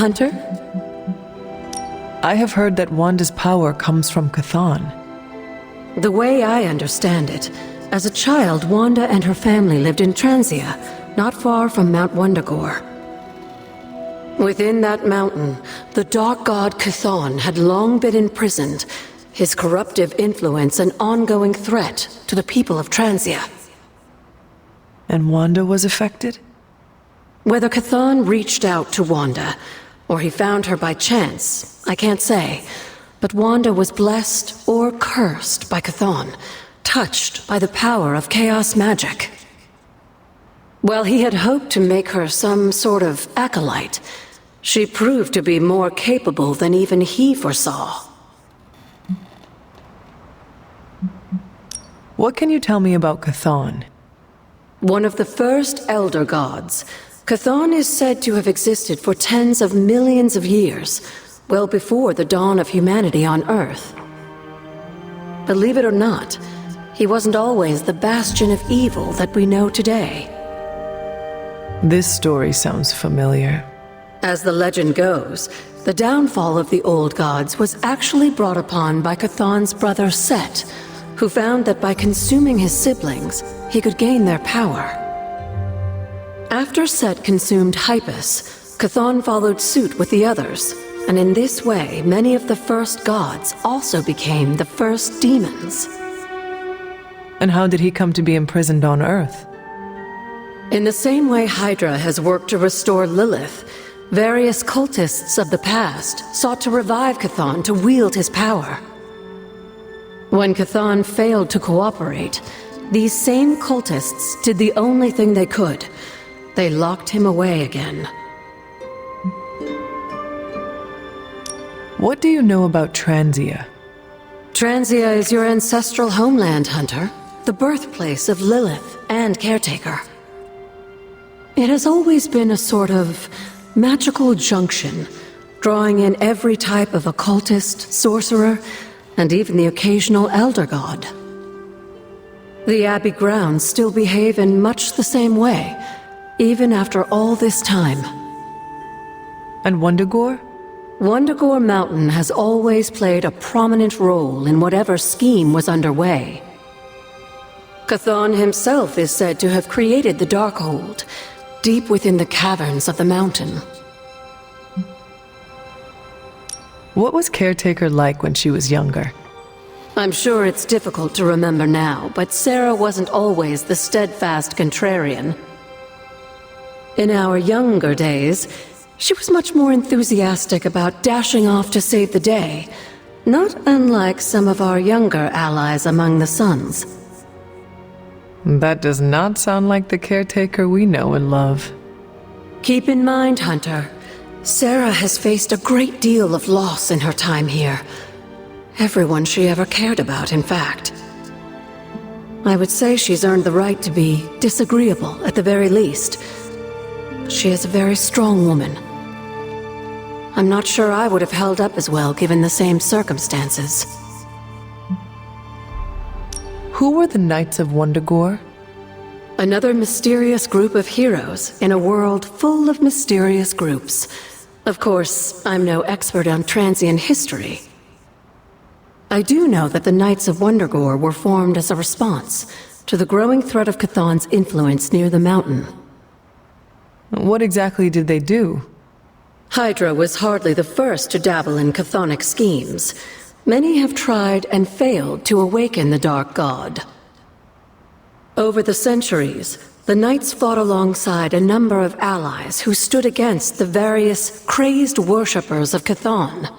Hunter? I have heard that Wanda's power comes from Chthon. The way I understand it, as a child, Wanda and her family lived in Transia, not far from Mount Wundagore. Within that mountain, the dark god Chthon had long been imprisoned, his corruptive influence an ongoing threat to the people of Transia. And Wanda was affected? Whether Chthon reached out to Wanda, or he found her by chance, I can't say. But Wanda was blessed or cursed by Chthon, touched by the power of chaos magic. While he had hoped to make her some sort of acolyte, she proved to be more capable than even he foresaw. What can you tell me about Chthon? One of the first Elder Gods, Chthon is said to have existed for tens of millions of years, well before the dawn of humanity on Earth. Believe it or not, he wasn't always the bastion of evil that we know today. This story sounds familiar. As the legend goes, the downfall of the old gods was actually brought upon by Chthon's brother Set, who found that by consuming his siblings, he could gain their power. After Set consumed Hypus, Chthon followed suit with the others, and in this way, many of the first gods also became the first demons. And how did he come to be imprisoned on Earth? In the same way Hydra has worked to restore Lilith, various cultists of the past sought to revive Chthon to wield his power. When Chthon failed to cooperate, these same cultists did the only thing they could. They locked him away again. What do you know about Transia? Transia is your ancestral homeland, Hunter, the birthplace of Lilith and Caretaker. It has always been a sort of magical junction, drawing in every type of occultist, sorcerer, and even the occasional Elder God. The Abbey grounds still behave in much the same way, even after all this time. And Wundagore? Wundagore Mountain has always played a prominent role in whatever scheme was underway. Chthon himself is said to have created the Darkhold, deep within the caverns of the mountain. What was Caretaker like when she was younger? I'm sure it's difficult to remember now, but Sarah wasn't always the steadfast contrarian. In our younger days, she was much more enthusiastic about dashing off to save the day, not unlike some of our younger allies among the Suns. That does not sound like the Caretaker we know and love. Keep in mind, Hunter, Sarah has faced a great deal of loss in her time here. Everyone she ever cared about, in fact. I would say she's earned the right to be disagreeable, at the very least. She is a very strong woman. I'm not sure I would have held up as well given the same circumstances. Who were the Knights of Wundagore? Another mysterious group of heroes in a world full of mysterious groups. Of course, I'm no expert on Transian history. I do know that the Knights of Wundagore were formed as a response to the growing threat of Chthon's influence near the mountain. What exactly did they do? Hydra was hardly the first to dabble in chthonic schemes. Many have tried and failed to awaken the Dark God. Over the centuries, the Knights fought alongside a number of allies who stood against the various crazed worshippers of Chthon.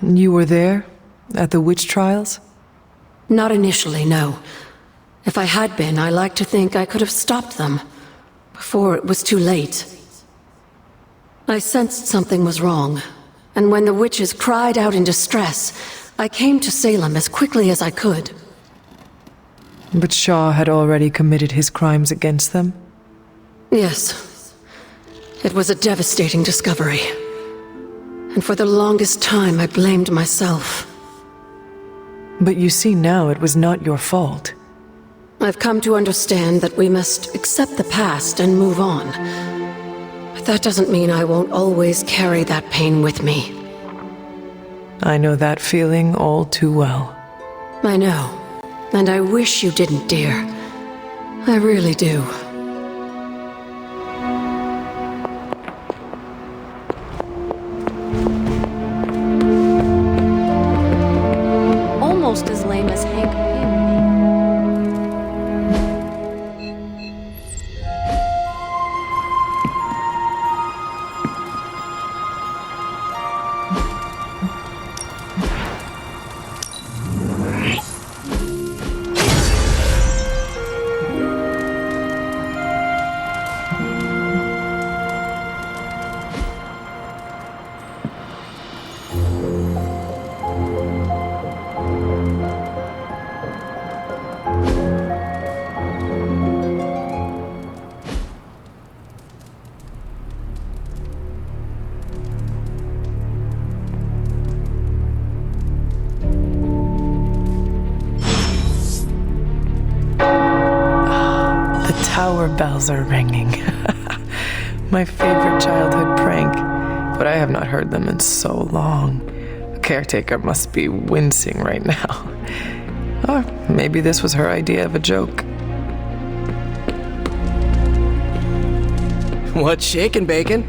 You were there? At the witch trials? Not initially, no. If I had been, I like to think I could have stopped them, before it was too late. I sensed something was wrong, and when the witches cried out in distress, I came to Salem as quickly as I could. But Shaw had already committed his crimes against them? Yes. It was a devastating discovery. And for the longest time, I blamed myself. But you see now it was not your fault. I've come to understand that we must accept the past and move on. I That doesn't mean I won't always carry that pain with me. I know that feeling all too well. I know. And I wish you didn't, dear. I really do. Almost as lame as Hank Pym. Tower bells are ringing. My favorite childhood prank, but I have not heard them in so long. The caretaker must be wincing right now. Or maybe this was her idea of a joke. What's shaking, Bacon?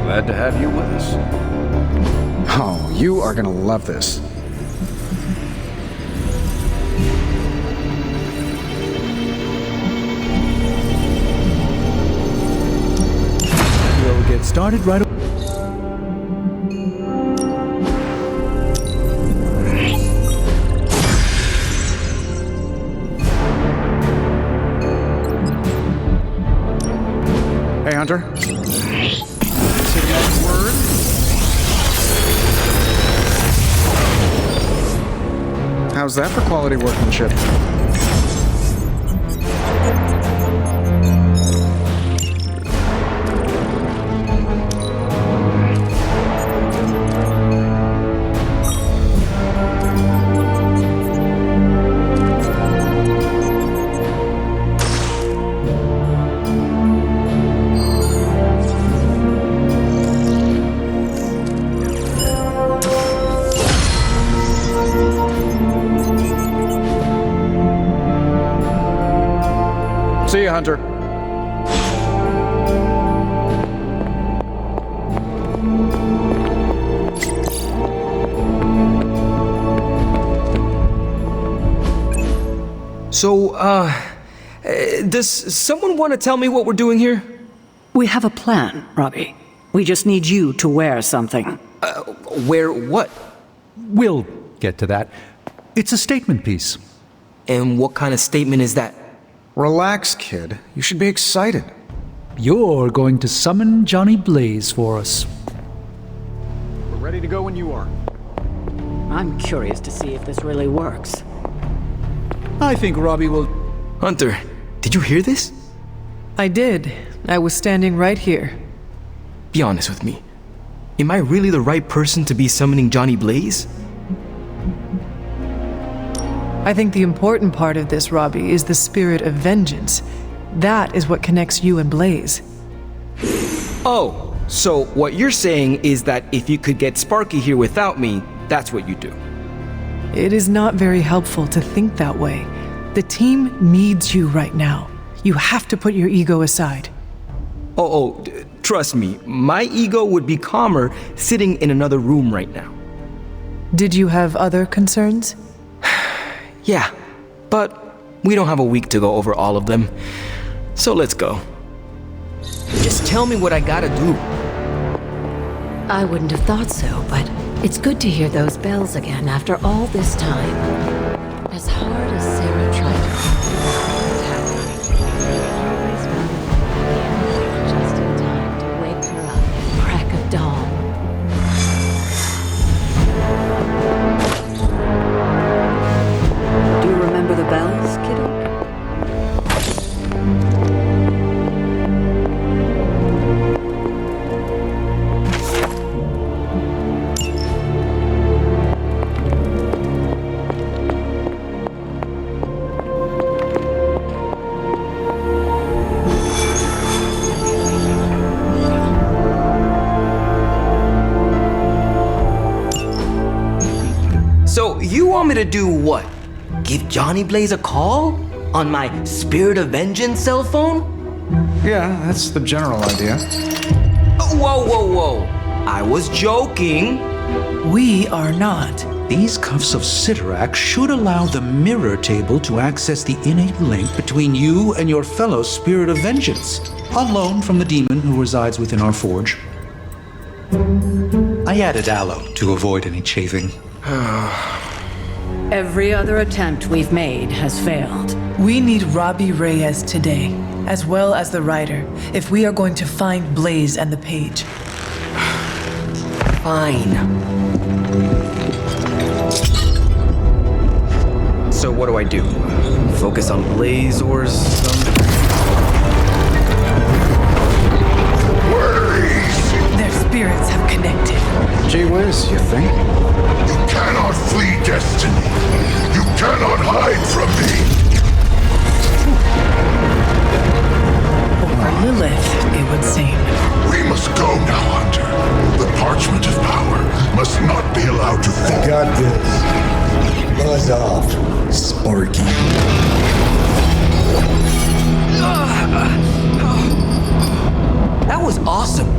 Glad to have you with us. Oh, you are gonna love this. We'll get started right away. Hey, Hunter. How's that for quality workmanship? See you, Hunter. So, does someone want to tell me what we're doing here? We have a plan, Robbie. We just need you to wear something. Where what? We'll get to that. It's a statement piece. And what kind of statement is that? Relax, kid. You should be excited. You're going to summon Johnny Blaze for us. We're ready to go when you are. I'm curious to see if this really works. I think Robbie will... Hunter, did you hear this? I did. I was standing right here. Be honest with me. Am I really the right person to be summoning Johnny Blaze? I think the important part of this, Robbie, is the spirit of vengeance. That is what connects you and Blaze. Oh, so what you're saying is that if you could get Sparky here without me, that's what you do. It is not very helpful to think that way. The team needs you right now. You have to put your ego aside. Trust me, my ego would be calmer sitting in another room right now. Did you have other concerns? Yeah, but we don't have a week to go over all of them. So let's go. Just tell me what I gotta do. I wouldn't have thought so, but it's good to hear those bells again after all this time. As hard as Sarah tried to always found a way just in time to wake her up at the crack of dawn. Do you remember the bells, kiddo? me to do what? Give Johnny Blaze a call? On my Spirit of Vengeance cell phone? Yeah, that's the general idea. Whoa, whoa, whoa. I was joking. We are not. These cuffs of Cyttorak should allow the mirror table to access the innate link between you and your fellow Spirit of Vengeance, on loan from the demon who resides within our forge. I added aloe to avoid any chafing. Every other attempt we've made has failed. We need Robbie Reyes today, as well as the writer, if we are going to find Blaze and the page. Fine. So what do I do? Focus on Blaze or something? Their spirits have connected. Gee whiz, you think? You cannot flee destiny. You cannot hide from me. Or Lilith, it would seem. We must go now, Hunter. The parchment of power must not be allowed to fall. Got this. Buzz off, Sparky. That was awesome.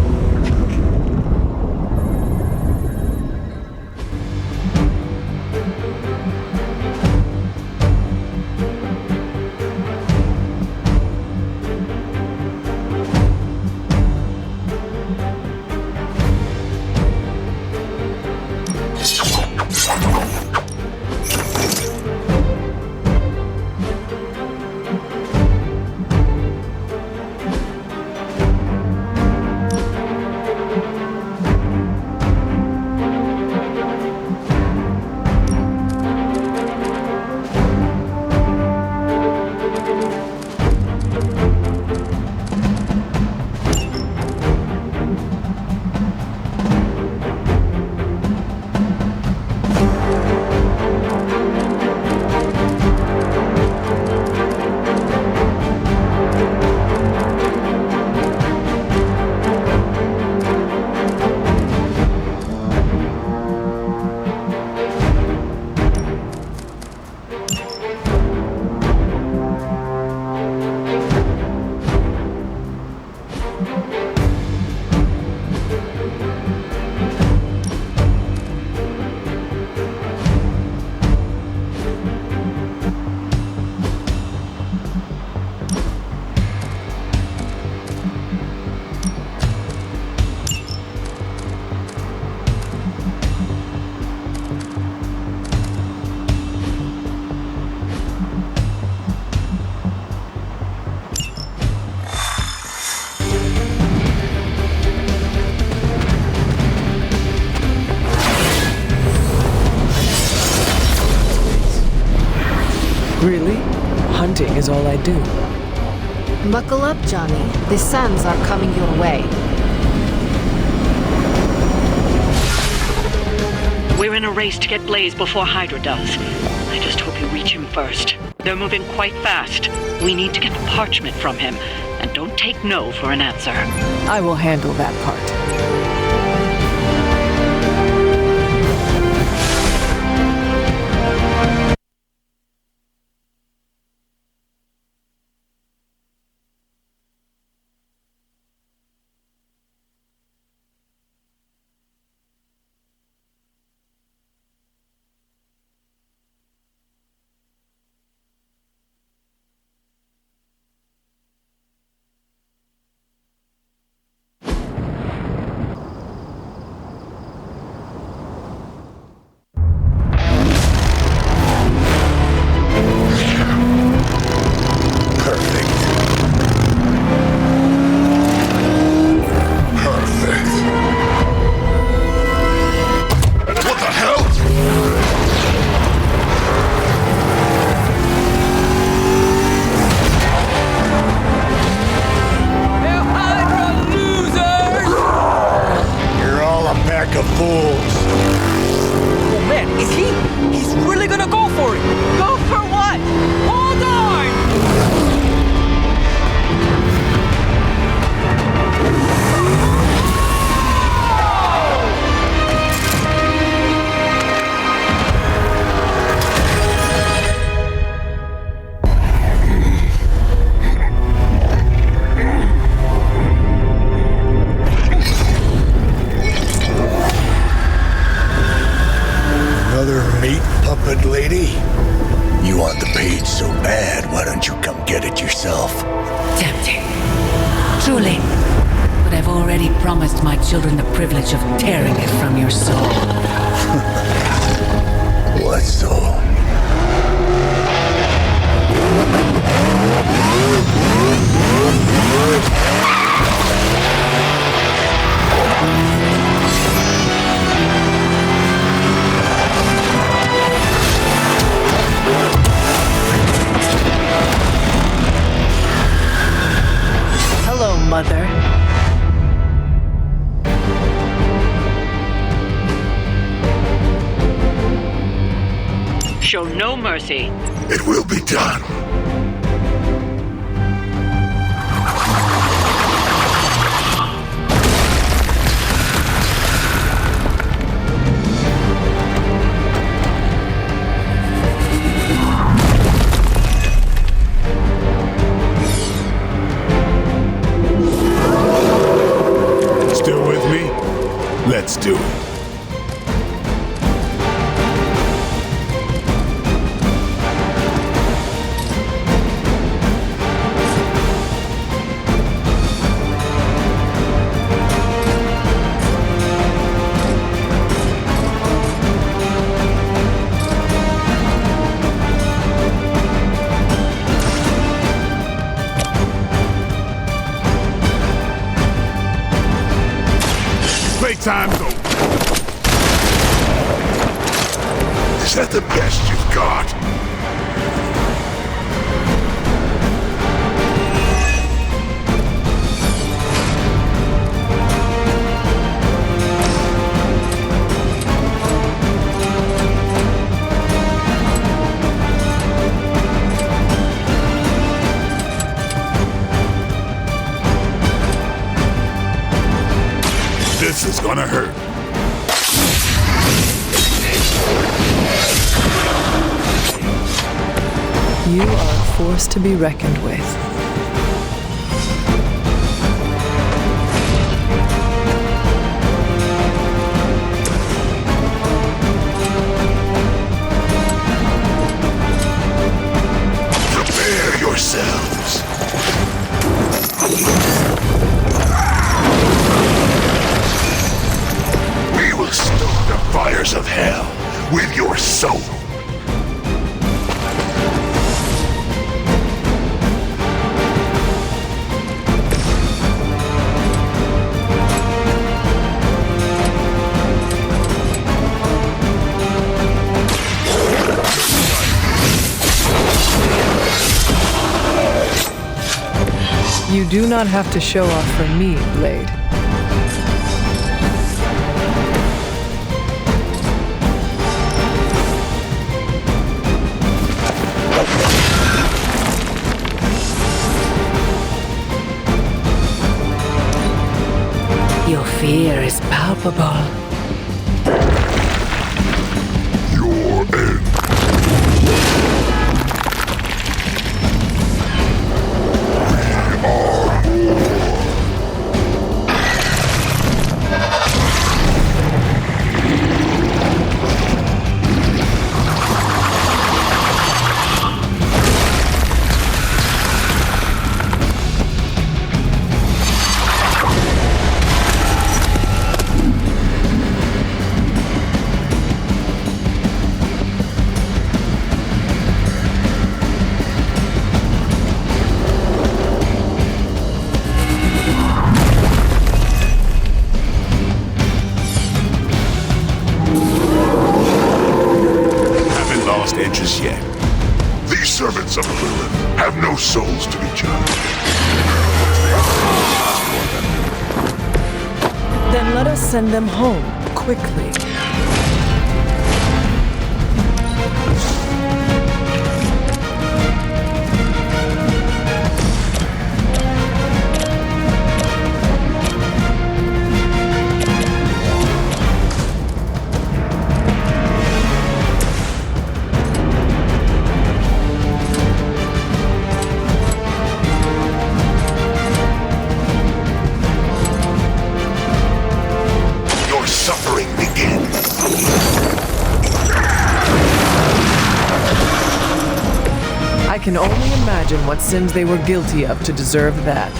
Really? Hunting is all I do. Buckle up, Johnny. The sands are coming your way. We're in a race to get Blaze before Hydra does. I just hope you reach him first. They're moving quite fast. We need to get the parchment from him. And don't take no for an answer. I will handle that part. Truly. But I've already promised my children the privilege of tearing it from your soul. What soul? Hello, Mother. Show no mercy. It will be done. Still with me? Let's do it. Playtime's over. Is that the best you've got? This is gonna hurt. You are a force to be reckoned with. Prepare yourselves. We will stoke the fires of hell with your soul. You do not have to show off for me, Blade. Your fear is palpable. Your end. Just yet. These servants of Lilith have no souls to be judged. Then let us send them home, quickly. Suffering begins. I can only imagine what sins they were guilty of to deserve that.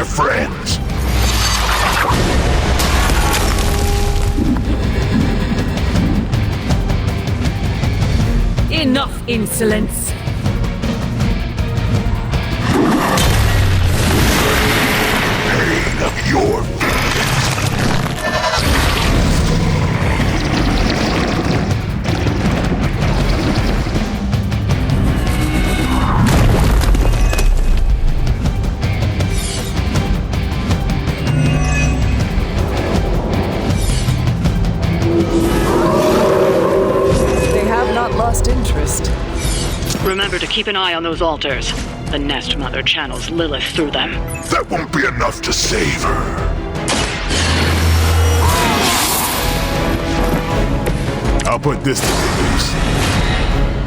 friends. Enough insolence! Pain of your They have not lost interest. Remember to keep an eye on those altars. The Nest Mother channels Lilith through them. That won't be enough to save her. I'll put this to good use.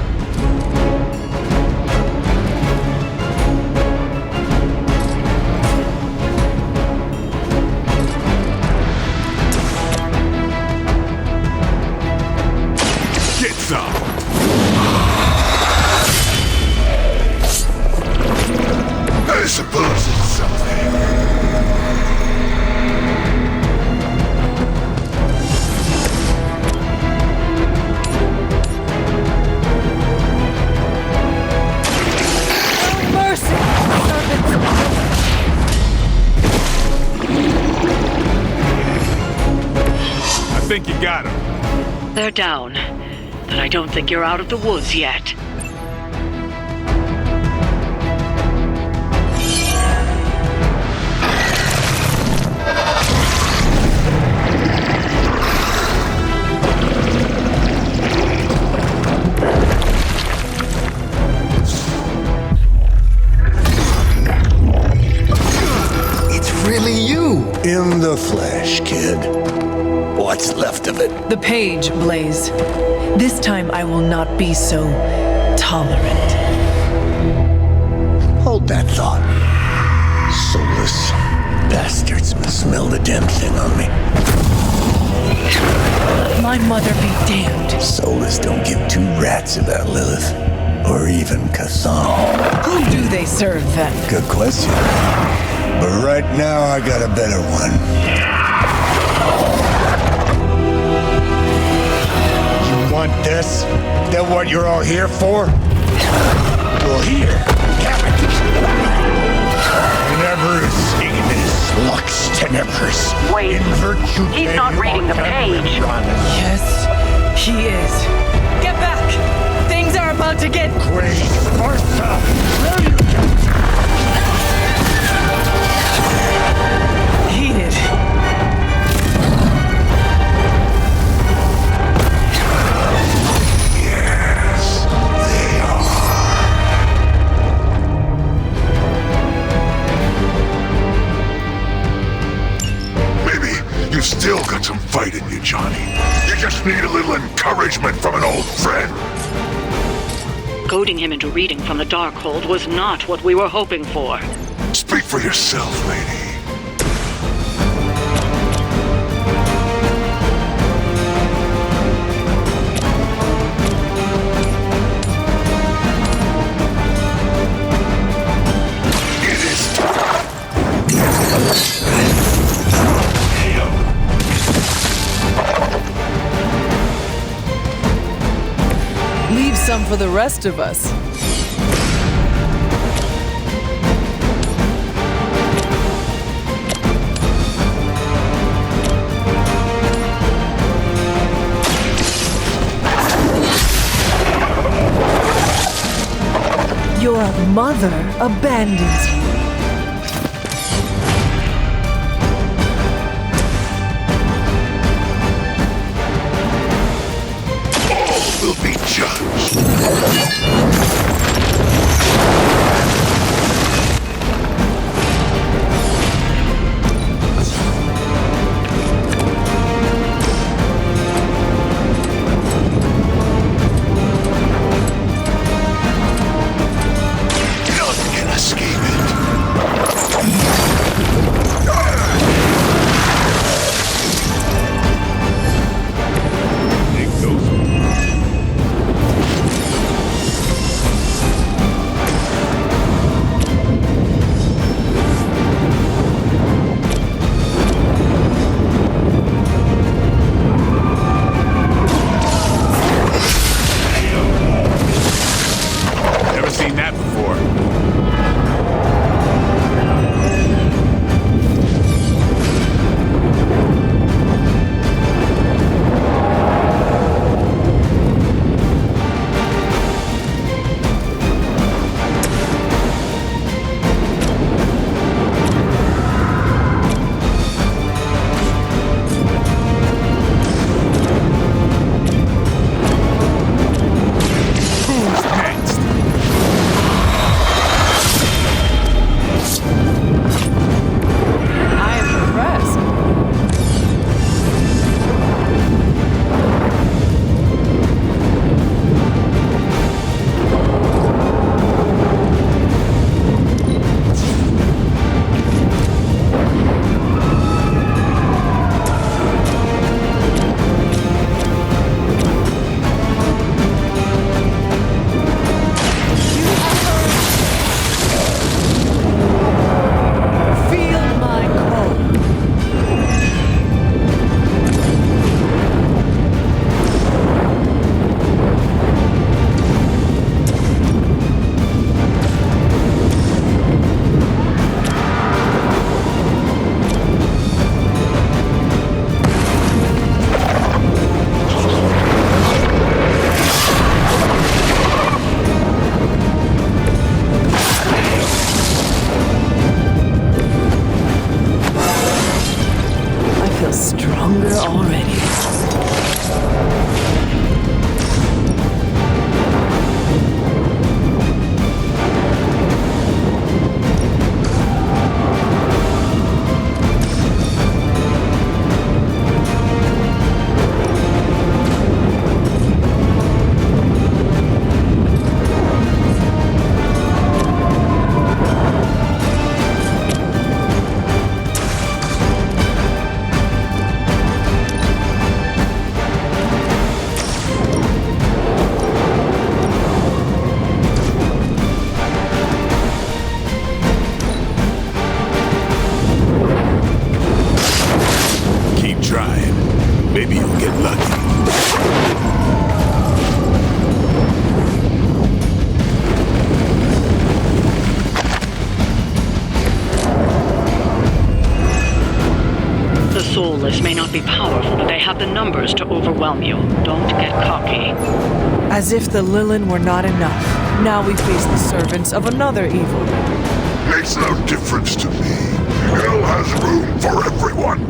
Get some. I suppose it's something. Mercy! I think you got him. They're down, but I don't think you're out of the woods yet. It's really you in the flesh, kid. What's left of it? The page, Blaze. This time I will not be so tolerant. Hold that thought. Soulless bastards must smell the damn thing on me. My mother be damned. Soulless don't give two rats about Lilith. Or even Katham. Who do they serve then? Good question. But right now I got a better one. You want this? That what you're all here for? Well, here, have it. Tenebris ignis lux tenebris. Wait, In virtue he's not reading the page. Yes, he is. Get back! Things are about to get Great Sparta! heated. Yes, they are. Maybe you've still got some fight in you, Johnny. You just need a little encouragement from an old friend. Goading him into reading from the Darkhold was not what we were hoping for. Speak for yourself, lady. It is time. Leave some for the rest of us. Your mother abandons you. All will be judged. None can escape it. order already. Maybe you'll get lucky. The Soulless may not be powerful, but they have the numbers to overwhelm you. Don't get cocky. As if the Lilin were not enough. Now we face the servants of another evil. Makes no difference to me. Hell has room for everyone.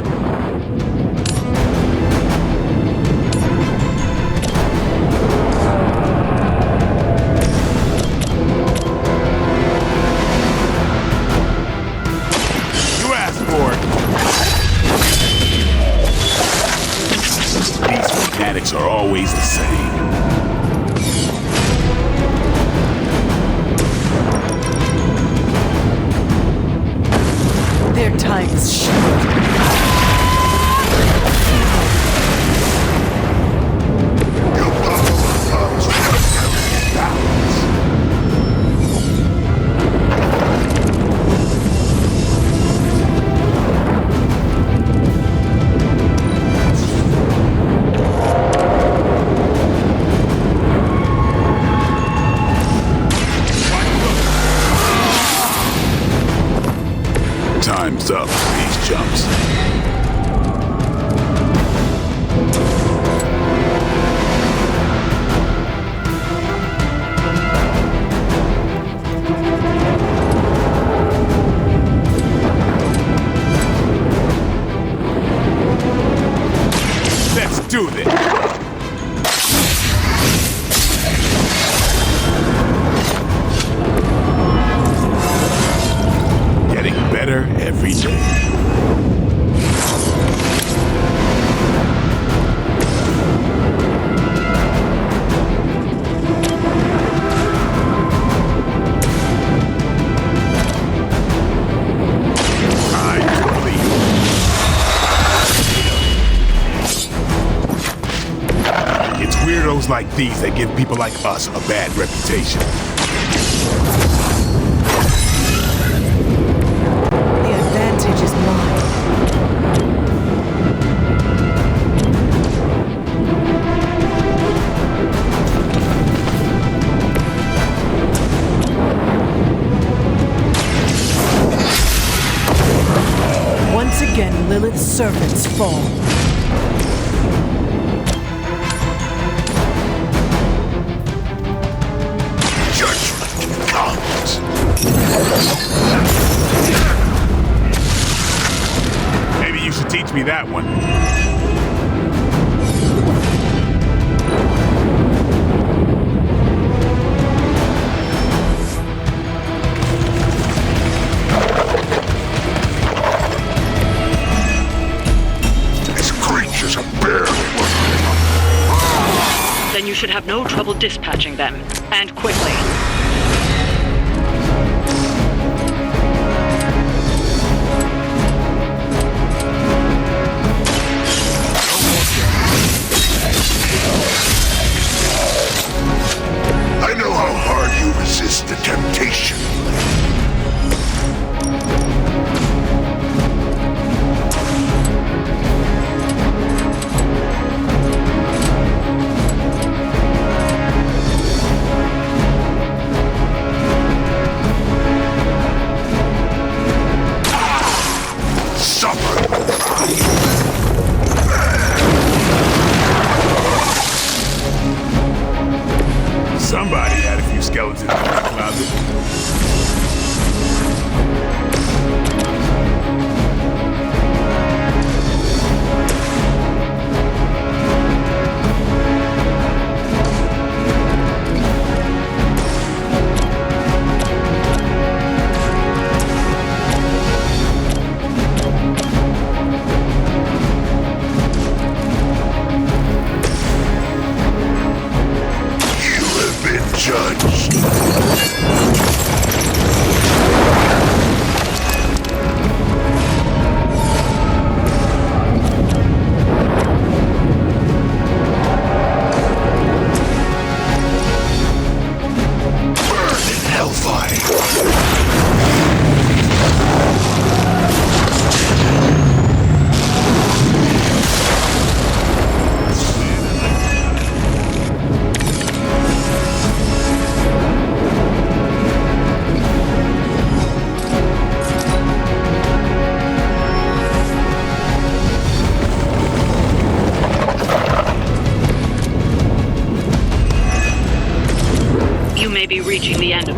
You asked for it. These fanatics are always the same. Their time is short. Time's up for these jumps. Let's do this. Getting better every day. It's weirdos like these that give people like us a bad reputation. The advantage is mine. Once again, Lilith's servants fall. Judgment comes. Maybe you should teach me that one. These creatures are barely Then you should have no trouble dispatching them, and quickly. I know how hard you resist the temptation. Somebody had a few skeletons in their closet.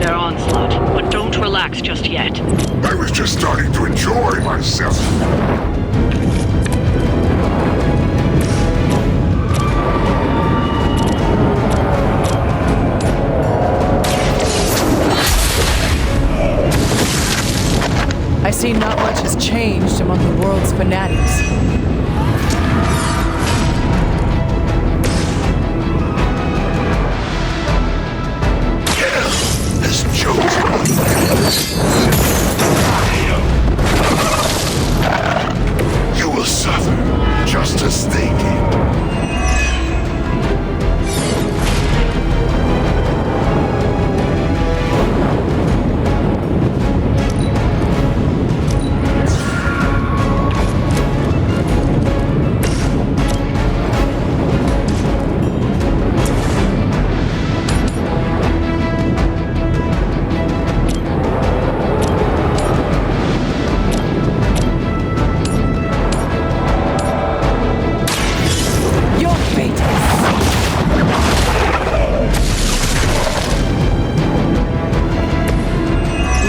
their onslaught, but don't relax just yet. I was just starting to enjoy myself. I see not much has changed among the world's fanatics. You will suffer, just as they did.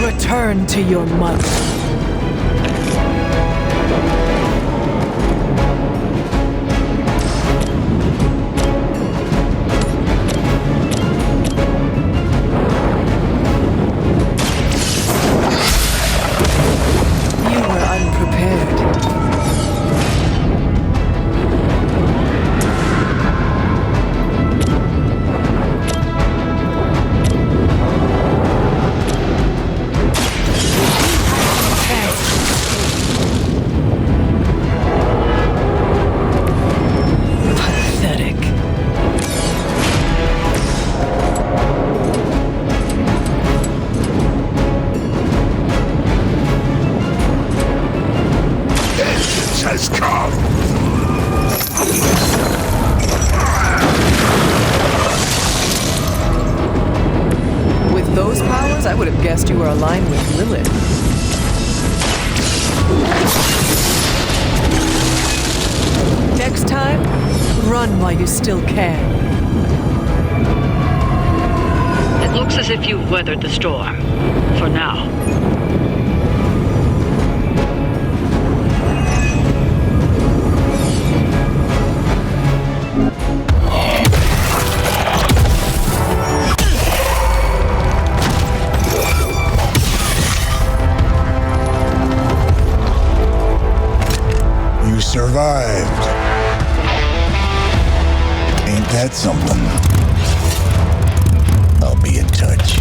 Return to your mother. You were unprepared. Has come. With those powers, I would have guessed you were aligned with Lilith. Next time, run while you still can. It looks as if you've weathered the storm. For now. You survived. Ain't that something? I'll be in touch.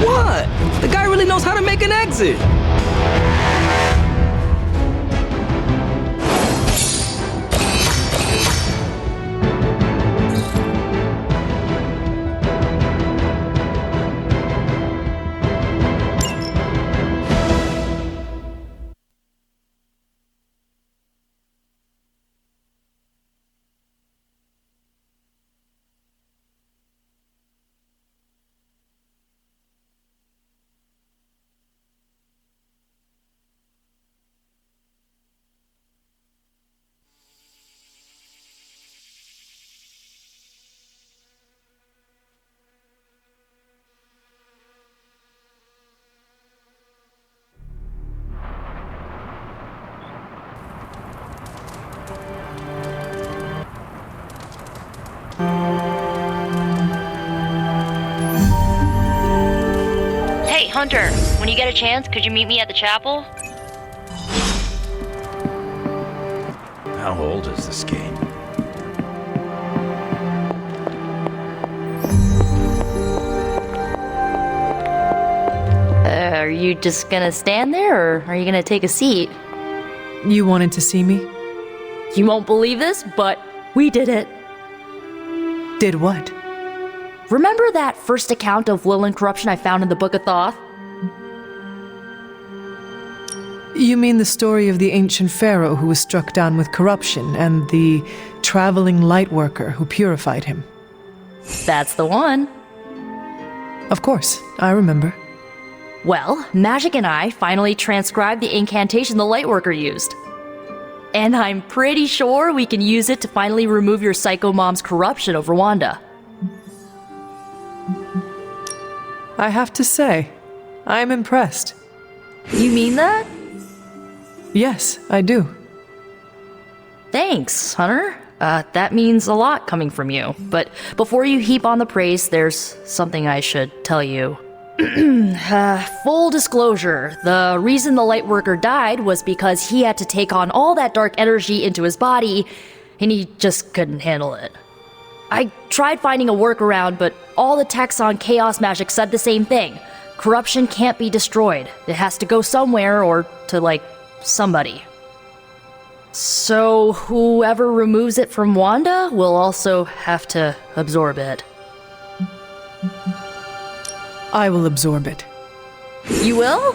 What? The guy really knows how to make an exit. Hey, Hunter, when you get a chance, could you meet me at the chapel? How old is this game? Are you just gonna stand there, or are you gonna take a seat? You wanted to see me? You won't believe this, but we did it. Did what? Remember that first account of Lilith corruption I found in the Book of Thoth? You mean the story of the ancient pharaoh who was struck down with corruption and the traveling light worker who purified him? That's the one. Of course, I remember. Well, Magic and I finally transcribed the incantation the Lightworker used. And I'm pretty sure we can use it to finally remove your psycho mom's corruption over Wanda. I have to say, I'm impressed. You mean that? Yes, I do. Thanks, Hunter. That means a lot coming from you. But before you heap on the praise, there's something I should tell you. Full disclosure, the reason the Lightworker died was because he had to take on all that dark energy into his body, and he just couldn't handle it. I tried finding a workaround, but all the texts on Chaos Magic said the same thing. Corruption can't be destroyed. It has to go somewhere or to, somebody. So whoever removes it from Wanda will also have to absorb it. I will absorb it. You will?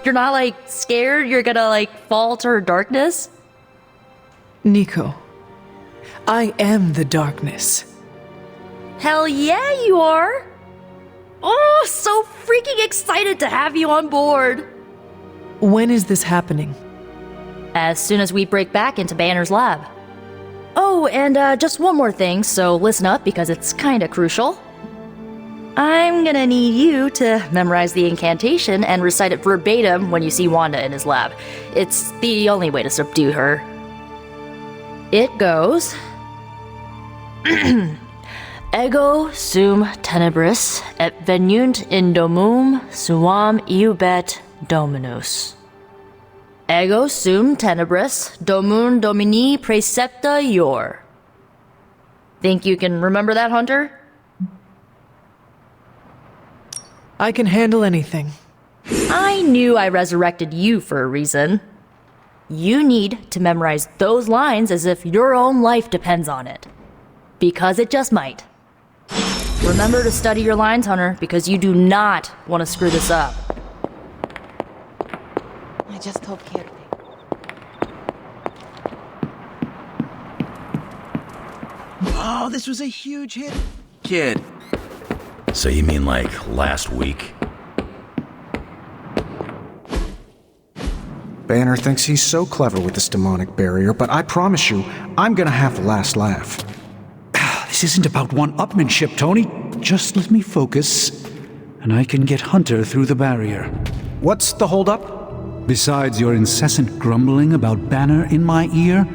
You're not, scared you're gonna, fall to her darkness? Nico, I am the darkness. Hell yeah, you are! Oh, so freaking excited to have you on board! When is this happening? As soon as we break back into Banner's lab. Oh, and just one more thing, so listen up because it's kinda crucial. I'm gonna need you to memorize the incantation and recite it verbatim when you see Wanda in his lab. It's the only way to subdue her. It goes... Ego sum tenebris et venunt in domum suam iubet dominus. Ego sum tenebris domum domini praecepta ior. Think you can remember that, Hunter? I can handle anything. I knew I resurrected you for a reason. You need to memorize those lines as if your own life depends on it. Because it just might. Remember to study your lines, Hunter, because you do not want to screw this up. I just hope Kirti. Oh, this was a huge hit. Kid. So you mean last week? Banner thinks he's so clever with this demonic barrier, but I promise you, I'm gonna have the last laugh. This isn't about one-upmanship, Tony. Just let me focus, and I can get Hunter through the barrier. What's the holdup? Besides your incessant grumbling about Banner in my ear,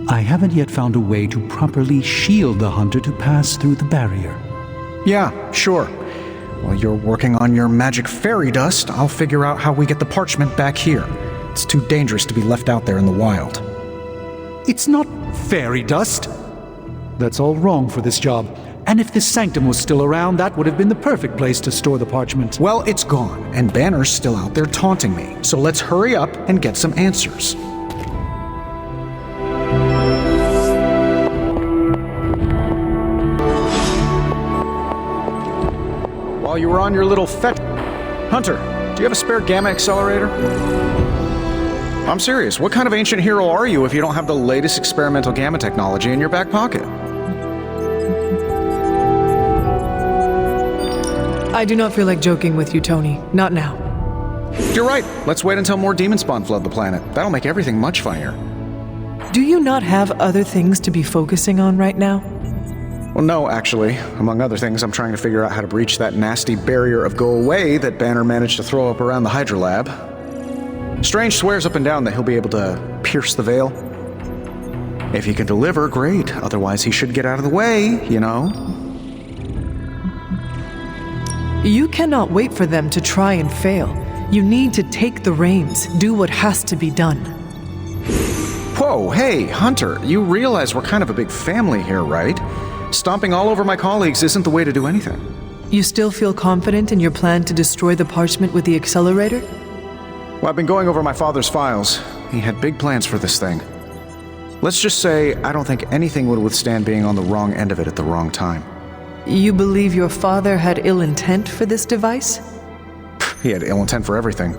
I haven't yet found a way to properly shield the Hunter to pass through the barrier. Yeah, sure. While you're working on your magic fairy dust, I'll figure out how we get the parchment back here. It's too dangerous to be left out there in the wild. It's not fairy dust. That's all wrong for this job. And if this sanctum was still around, that would have been the perfect place to store the parchment. Well, it's gone, and Banner's still out there taunting me. So let's hurry up and get some answers. While you were on your little Hunter, do you have a spare gamma accelerator? I'm serious. What kind of ancient hero are you if you don't have the latest experimental gamma technology in your back pocket? I do not feel like joking with you, Tony. Not now. You're right. Let's wait until more demon spawn flood the planet. That'll make everything much funnier. Do you not have other things to be focusing on right now? Well, no, actually. Among other things, I'm trying to figure out how to breach that nasty barrier of go away that Banner managed to throw up around the Hydra lab. Strange swears up and down that he'll be able to pierce the veil. If he can deliver, great. Otherwise, he should get out of the way, you know? You cannot wait for them to try and fail. You need to take the reins, do what has to be done. Whoa, hey, Hunter, you realize we're kind of a big family here, right? Stomping all over my colleagues isn't the way to do anything. You still feel confident in your plan to destroy the parchment with the accelerator? Well, I've been going over my father's files. He had big plans for this thing. Let's just say I don't think anything would withstand being on the wrong end of it at the wrong time. You believe your father had ill intent for this device? He had ill intent for everything.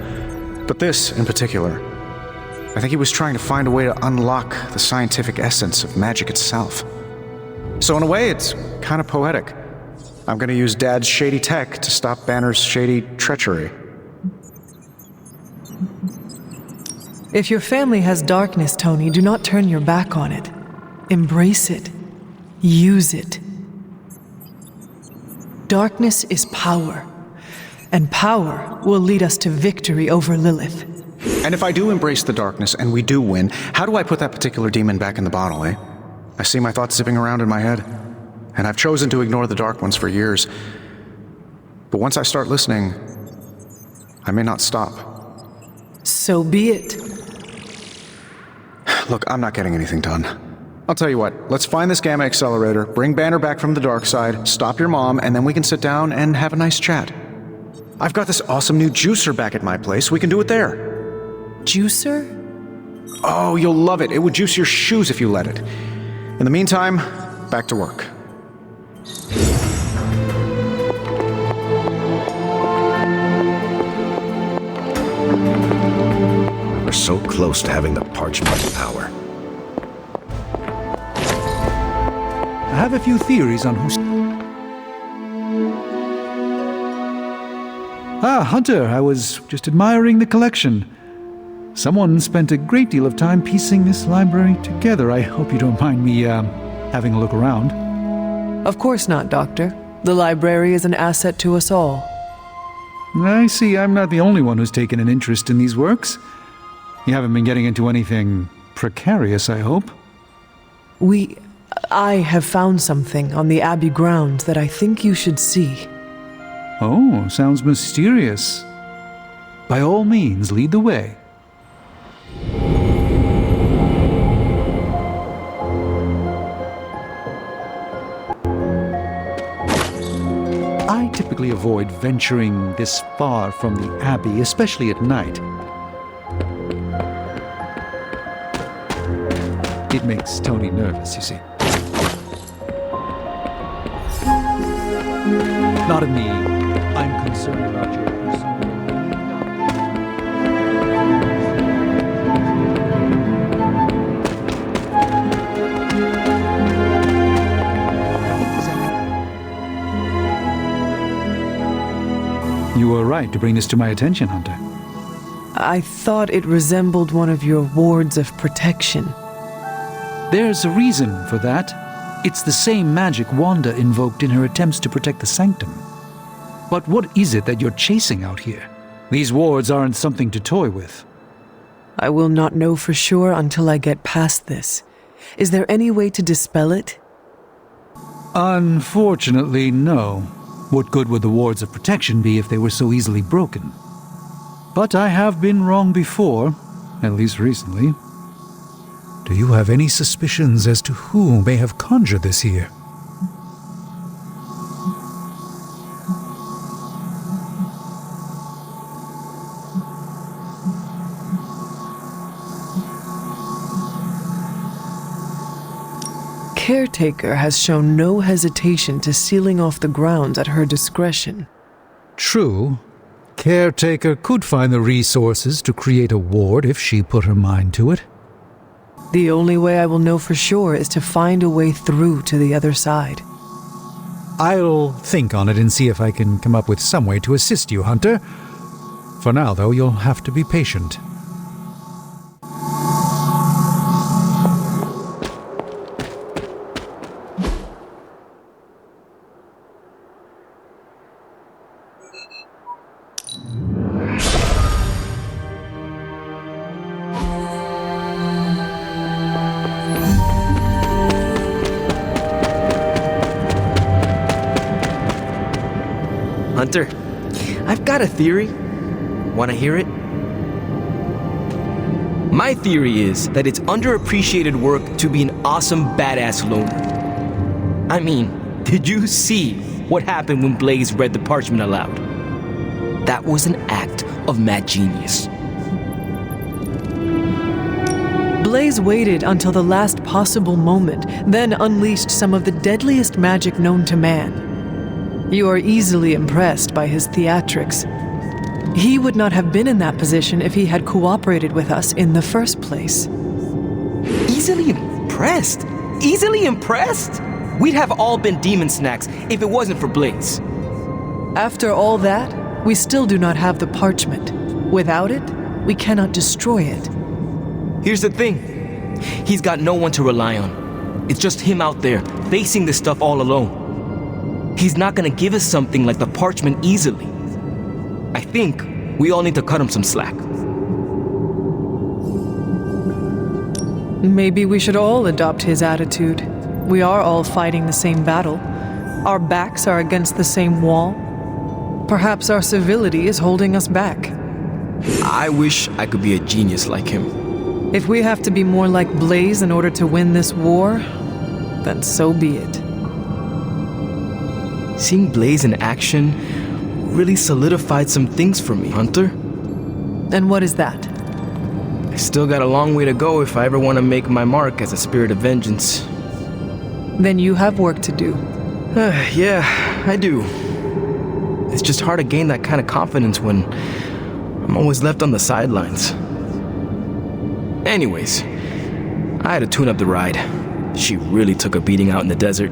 But this, in particular, I think he was trying to find a way to unlock the scientific essence of magic itself. So in a way, it's kind of poetic. I'm going to use Dad's shady tech to stop Banner's shady treachery. If your family has darkness, Tony, do not turn your back on it. Embrace it. Use it. Darkness is power, and power will lead us to victory over Lilith. And if I do embrace the darkness and we do win, how do I put that particular demon back in the bottle, eh? I see my thoughts zipping around in my head, and I've chosen to ignore the dark ones for years. But once I start listening, I may not stop. So be it. Look, I'm not getting anything done. I'll tell you what, let's find this gamma accelerator, bring Banner back from the dark side, stop your mom, and then we can sit down and have a nice chat. I've got this awesome new juicer back at my place. We can do it there. Juicer? Oh, you'll love it. It would juice your shoes if you let it. In the meantime, back to work. We're so close to having the parchment power. I have a few theories on who's... Ah, Hunter, I was just admiring the collection. Someone spent a great deal of time piecing this library together. I hope you don't mind me, having a look around. Of course not, Doctor. The library is an asset to us all. I see I'm not the only one who's taken an interest in these works. You haven't been getting into anything precarious, I hope? I have found something on the Abbey grounds that I think you should see. Oh, sounds mysterious. By all means, lead the way. I typically avoid venturing this far from the Abbey, especially at night. It makes Tony nervous, you see. Not of me. I'm concerned about your You were right to bring this to my attention, Hunter. I thought it resembled one of your wards of protection. There's a reason for that. It's the same magic Wanda invoked in her attempts to protect the Sanctum. But what is it that you're chasing out here? These wards aren't something to toy with. I will not know for sure until I get past this. Is there any way to dispel it? Unfortunately, no. What good would the wards of protection be if they were so easily broken? But I have been wrong before, at least recently. Do you have any suspicions as to who may have conjured this here? Caretaker has shown no hesitation to sealing off the grounds at her discretion. True. Caretaker could find the resources to create a ward if she put her mind to it. The only way I will know for sure is to find a way through to the other side. I'll think on it and see if I can come up with some way to assist you, Hunter. For now, though, you'll have to be patient. Hunter, I've got a theory. Want to hear it? My theory is that it's underappreciated work to be an awesome badass loner. I mean, did you see what happened when Blaze read the parchment aloud? That was an act of mad genius. Blaze waited until the last possible moment, then unleashed some of the deadliest magic known to man. You are easily impressed by his theatrics. He would not have been in that position if he had cooperated with us in the first place. Easily impressed? Easily impressed? We'd have all been demon snacks if it wasn't for Blaze. After all that, we still do not have the parchment. Without it, we cannot destroy it. Here's the thing. He's got no one to rely on. It's just him out there, facing this stuff all alone. He's not gonna give us something like the parchment easily. I think we all need to cut him some slack. Maybe we should all adopt his attitude. We are all fighting the same battle. Our backs are against the same wall. Perhaps our civility is holding us back. I wish I could be a genius like him. If we have to be more like Blaze in order to win this war, then so be it. Seeing Blaze in action really solidified some things for me, Hunter. And what is that? I still got a long way to go if I ever want to make my mark as a spirit of vengeance. Then you have work to do. Yeah, I do. It's just hard to gain that kind of confidence when I'm always left on the sidelines. Anyways, I had to tune up the ride. She really took a beating out in the desert.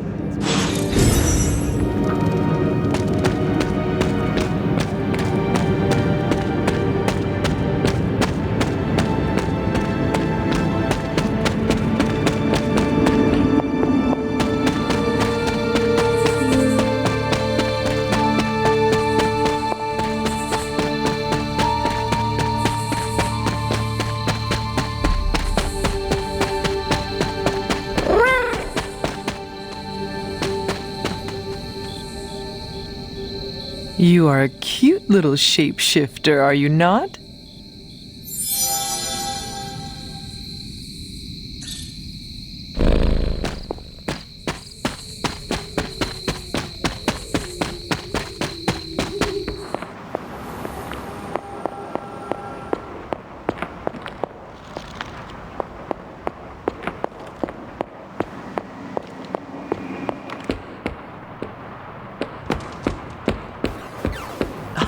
You are a cute little shapeshifter, are you not?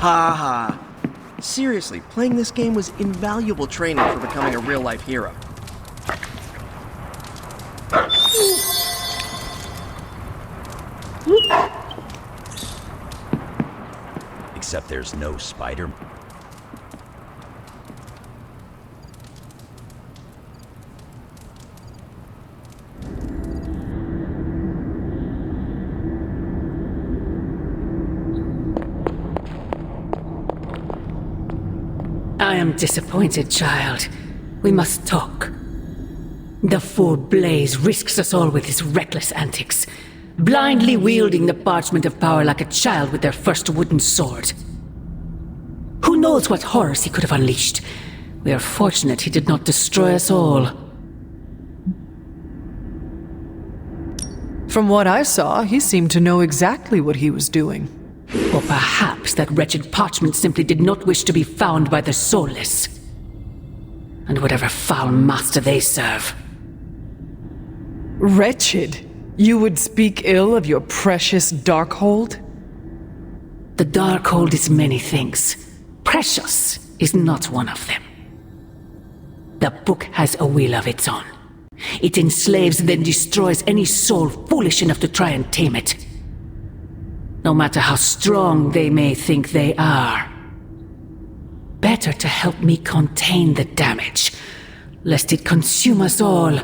Haha. Seriously, playing this game was invaluable training for becoming a real-life hero. Except there's no spider. I am disappointed, child. We must talk. The fool Blaze risks us all with his reckless antics, blindly wielding the parchment of power like a child with their first wooden sword. Who knows what horrors he could have unleashed? We are fortunate he did not destroy us all. From what I saw, he seemed to know exactly what he was doing. Or perhaps that wretched parchment simply did not wish to be found by the soulless. And whatever foul master they serve. Wretched? You would speak ill of your precious Darkhold? The Darkhold is many things. Precious is not one of them. The book has a will of its own. It enslaves and then destroys any soul foolish enough to try and tame it. No matter how strong they may think they are. Better to help me contain the damage, lest it consume us all.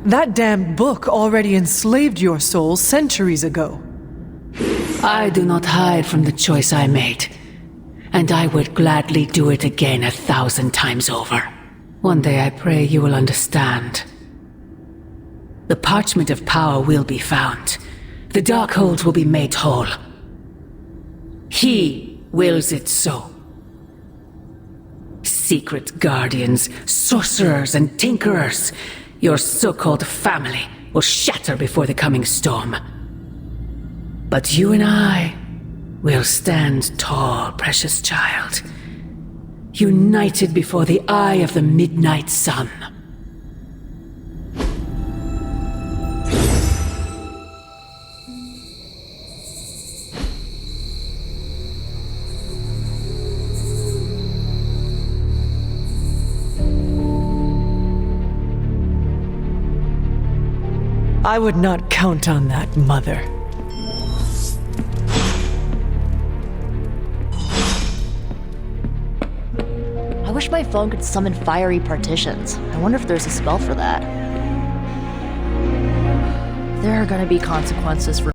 That damned book already enslaved your soul centuries ago. I do not hide from the choice I made, and I would gladly do it again 1,000 times over. One day I pray you will understand. The parchment of power will be found. The Darkhold will be made whole. He wills it so. Secret guardians, sorcerers, and tinkerers, your so-called family will shatter before the coming storm. But you and I will stand tall, precious child. United before the eye of the midnight sun. I would not count on that, Mother. wish my phone could summon fiery partitions. I wonder if there's a spell for that. There are gonna be consequences for